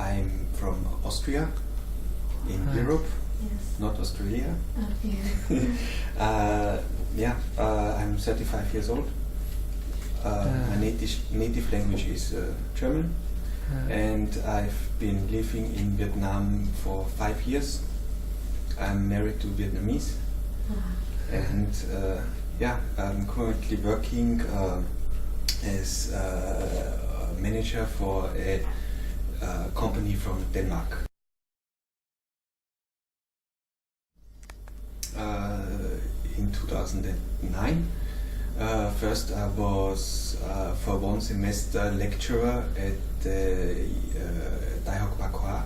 I'm from Austria in Europe, Yes. not Australia. Okay. I'm 35 years old. My native language is German, and I've been living in Vietnam for 5 years. I'm married to Vietnamese, and I'm currently working as a manager for a company from Denmark. In 2009, first I was for 1 semester lecturer at the Đại học Bách Khoa.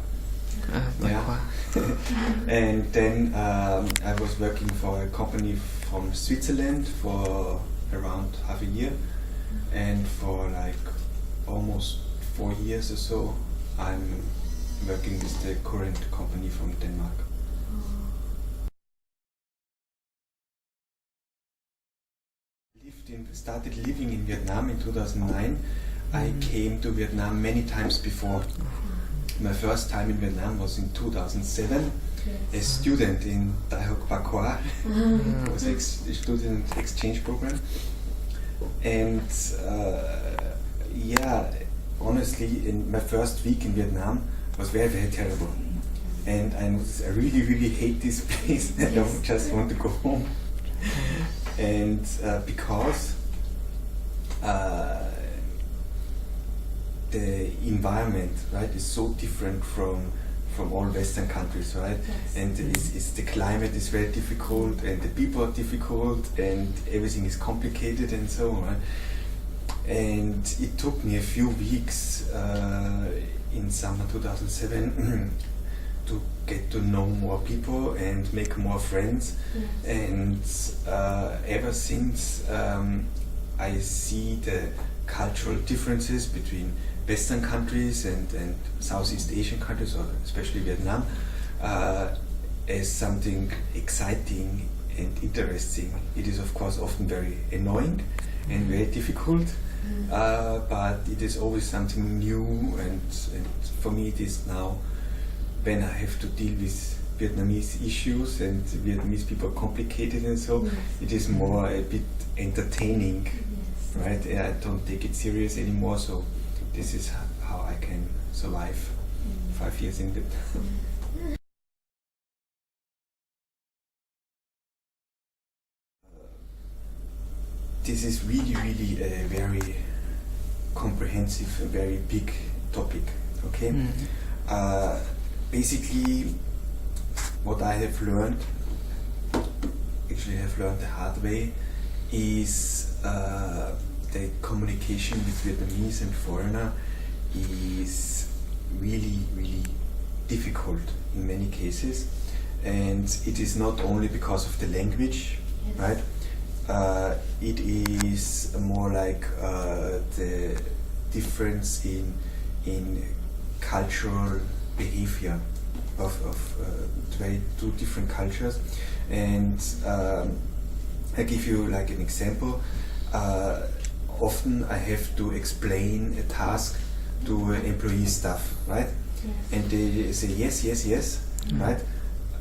And then I was working for a company from Switzerland for around half a year, and for like almost 4 years or so I'm working with the current company from Denmark. Started living in Vietnam in 2009. I came to Vietnam many times before. My first time in Vietnam was in 2007, a student in Đại học Bách Khoa. It was a student exchange program. And honestly, in my first week in Vietnam was very, very terrible. And I really, really hate this place. I don't just want to go home. And because the environment, right, is so different from all Western countries, right? Yes. And the climate is very difficult, and the people are difficult, and everything is complicated and so on. Right? And it took me a few weeks in summer 2007 to get to know more people and make more friends. Yes. And ever since I see the cultural differences between Western countries and Southeast Asian countries, or especially Vietnam, as something exciting and interesting. It is of course often very annoying and very difficult, but it is always something new, and for me it is now, when I have to deal with Vietnamese issues and Vietnamese people are complicated and so, it is more a bit entertaining, right? I don't take it serious anymore, so this is how I can survive 5 years in Vietnam. This is really, really a very comprehensive, a very big topic, okay? Basically, what I have learned, actually have learned the hard way, is the communication with Vietnamese and foreigner is really, really difficult in many cases. And it is not only because of the language, right? It is more like the difference in cultural behavior of two different cultures. And I give you like an example. Often I have to explain a task to employee staff, right? Yes. And they say yes, yes, yes, right?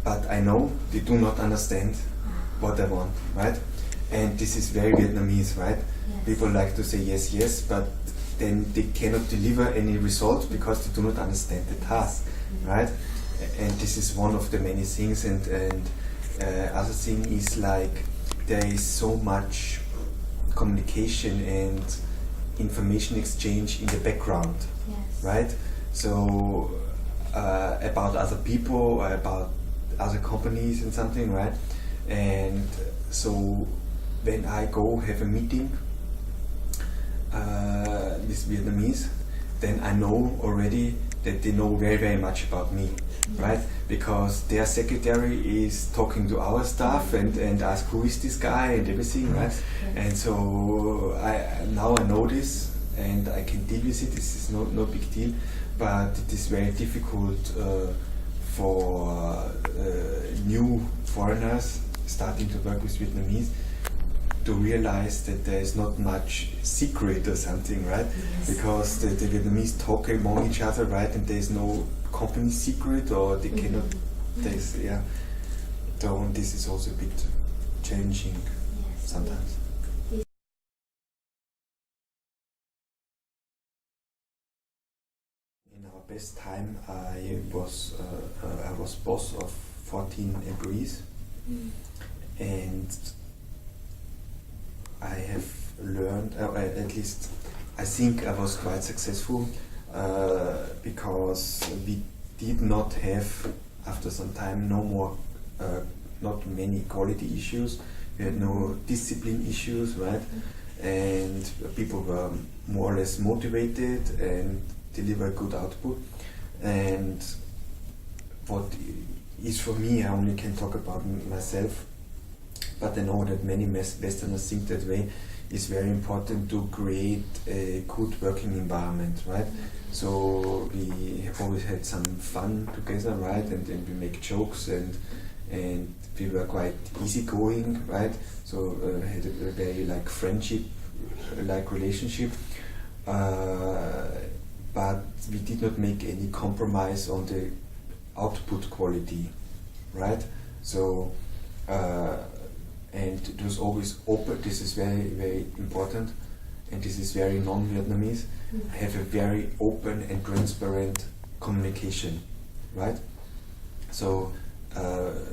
But I know they do not understand what I want, right? And this is very Vietnamese, right? Yes. People like to say yes, yes, but then they cannot deliver any result because they do not understand the task, right? And this is one of the many things. And other thing is like there is so much communication and information exchange in the background, right? So about other people, about other companies and something, right? And so when I go have a meeting with Vietnamese, then I know already that they know very, very much about me, right? Because their secretary is talking to our staff and ask who is this guy and everything, right? And so now I know this and I can deal with it. This is no big deal, but it is very difficult for new foreigners starting to work with Vietnamese, to realize that there is not much secret or something, right? Yes. Because the Vietnamese talk among each other, right? And there is no company secret, or they cannot. There's yeah. So this is also a bit challenging sometimes. In our best time, I was boss of 14 employees, and I have learned, at least I think I was quite successful, because we did not have, after some time, not many quality issues. We had no discipline issues, right? And people were more or less motivated and deliver good output. And what is for me, I only can talk about myself, but I know that many Westerners think that way. It's very important to create a good working environment, right? So we have always had some fun together, right? And we make jokes, and we were quite easygoing, right? So had a very like friendship, like relationship. But we did not make any compromise on the output quality, right? So, and it was always open. This is very, very important, and this is very non-Vietnamese. Have a very open and transparent communication, right? So,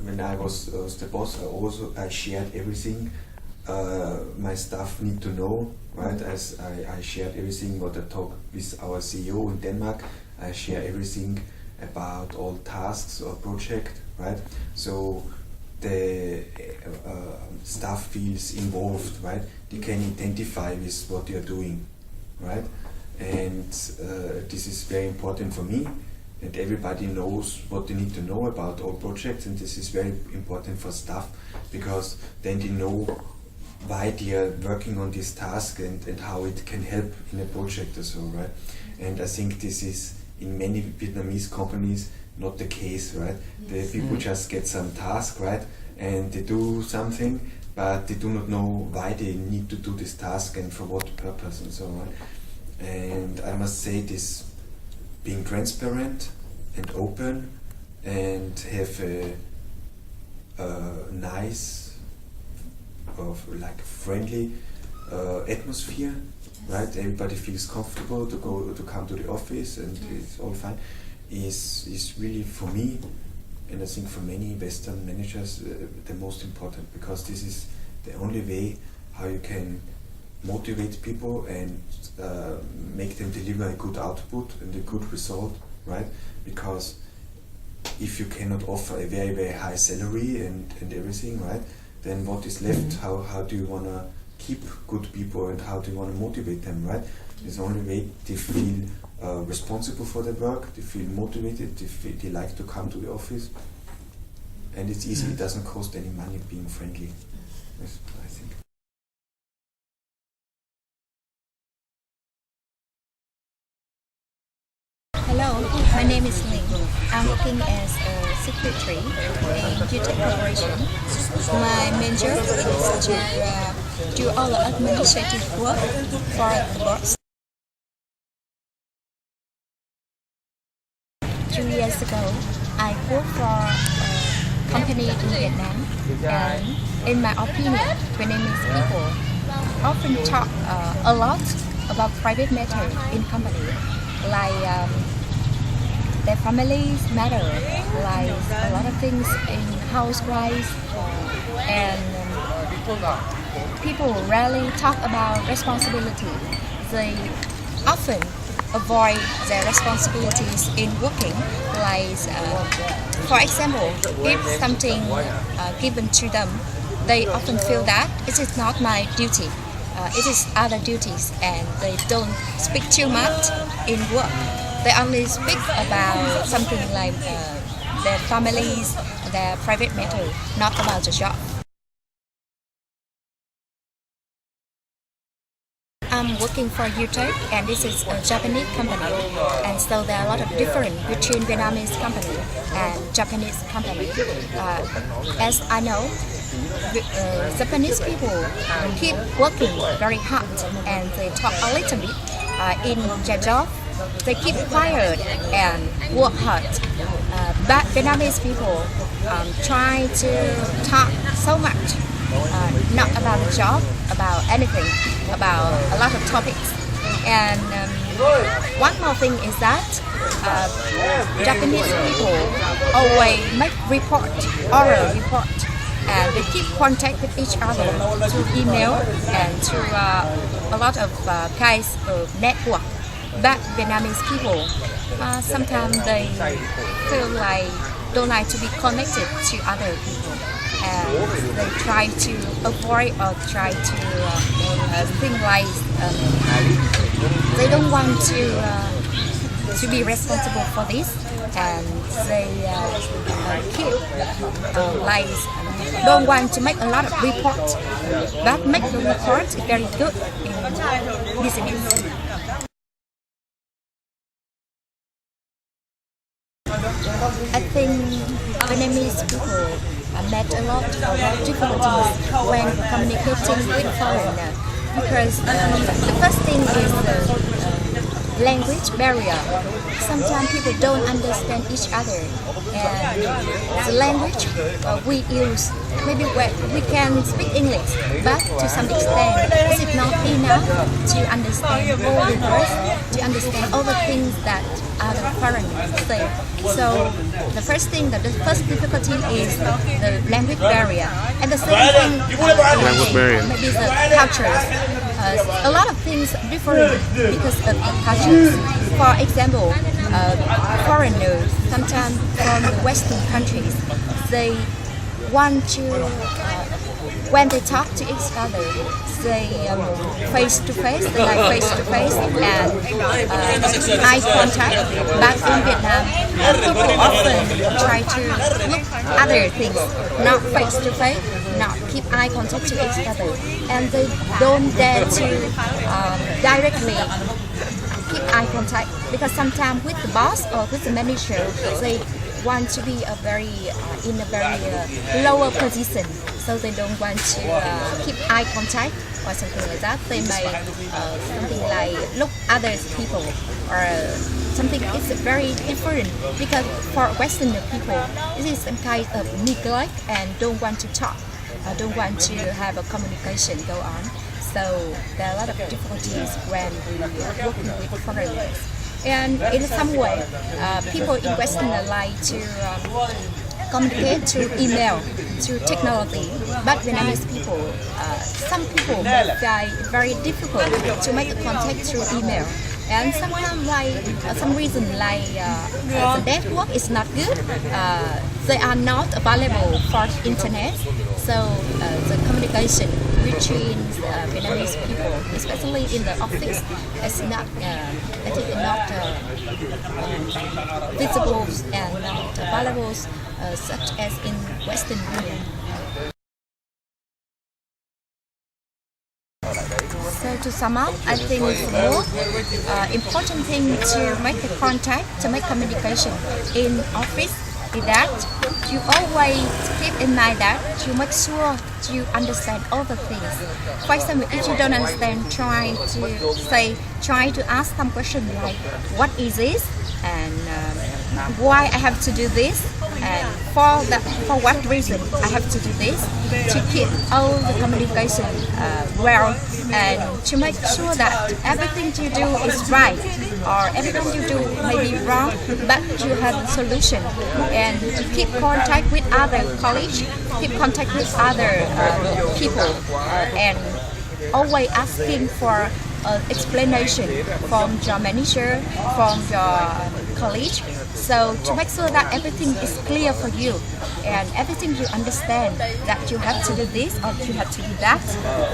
when I was the boss, I shared everything my staff need to know, right? As I shared everything what I talked with our CEO in Denmark. I share everything about all tasks or project, right? So the staff feels involved, right? They can identify with what they are doing, right? And this is very important for me. And everybody knows what they need to know about all projects, and this is very important for staff, because then they know why they are working on this task and how it can help in a project or so, right? And I think this is in many Vietnamese companies not the case, right? The people just get some task, right? And they do something, but they do not know why they need to do this task and for what purpose and so on. And I must say this, being transparent and open and have a nice, like friendly atmosphere, right? Everybody feels comfortable to come to the office, and it's all fine. Is really for me, and I think for many Western managers, the most important, because this is the only way how you can motivate people and make them deliver a good output and a good result, right? Because if you cannot offer a very, very high salary and everything, right, then what is left? How do you want to keep good people, and how do you want to motivate them, right? It's the only way they feel responsible for their work, they feel motivated, they like to come to the office, and it's easy, it doesn't cost any money being friendly, yes, I think. Hello, my name is Ling. I'm working as a secretary in UTech Corporation. My main job is to do all the administrative work for the boss. 2 years ago, I worked for a company in Vietnam, and in my opinion, Vietnamese people often talk a lot about private matter in company, like their families matter, like a lot of things in housewives, and people rarely talk about responsibility. They often avoid their responsibilities in working, like for example, if something given to them, they often feel that it is not my duty, it is other duties, and they don't speak too much in work. They only speak about something like their families, their private matter, not about the job. I'm working for UTech, and this is a Japanese company, and so there are a lot of difference between Vietnamese company and Japanese company. As I know, Japanese people keep working very hard, and they talk a little bit in their job. They keep quiet and work hard. But Vietnamese people try to talk so much, not about the job, about anything, about a lot of topics. And one more thing is that Japanese people always make oral report, and they keep contact with each other through email and through a lot of kinds of network. But Vietnamese people, sometimes they feel like don't like to be connected to other people, and they try to avoid or try to think like they don't want to be responsible for this, and they keep like don't want to make a lot of reports, but make the report very good in business. I think Vietnamese people met a lot of difficulties when communicating with foreigners, because the first thing is the language barrier. Sometimes people don't understand each other, and the language we use, maybe we can speak English, but to some extent this is not enough to understand all the words, to understand all the things that other foreigners say. So the first difficulty is the language barrier, and the second thing maybe the cultures. A lot of things different because of the cultures. For example, foreigners sometimes from the Western countries, they want to when they talk to each other, they face to face, and eye contact. But in Vietnam, people often try to look other things, not face to face, not keep eye contact to each other, and they don't dare to directly keep eye contact, because sometimes with the boss or with the manager, they want to be in a very lower position, so they don't want to keep eye contact or something like that. They may something like look other people or something. It's very different, because for Western people, this is some kind of neglect and don't want to talk, don't want to have a communication go on. So there are a lot of difficulties when we are working with foreigners. And in some way, people in Western like to communicate through email, through technology. But Vietnamese people, some people find it very difficult to make a contact through email. And sometimes, like some reason, like the network is not good, they are not available for internet. So the communication between Vietnamese people, especially in the office, is not, I think, not visible and not available such as in Western Union. So to sum up, I think the more important thing to make the contact, to make communication in office is that you always keep in mind that you make sure you understand all the things. For example, if you don't understand, try to ask some question like, what is this? And why I have to do this? And for what reason I have to do this? To keep all the communication well, and to make sure that everything you do is right, or everything you do may be wrong, but you have a solution. And to keep contact with other colleagues, keep contact with other people, and always asking for explanation from your manager, from your colleague, so to make sure that everything is clear for you and everything you understand, that you have to do this or you have to do that.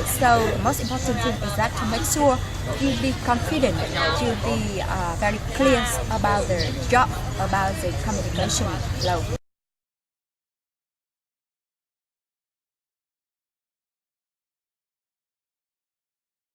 So the most important thing is that to make sure you be confident, to be very clear about the job, about the communication flow.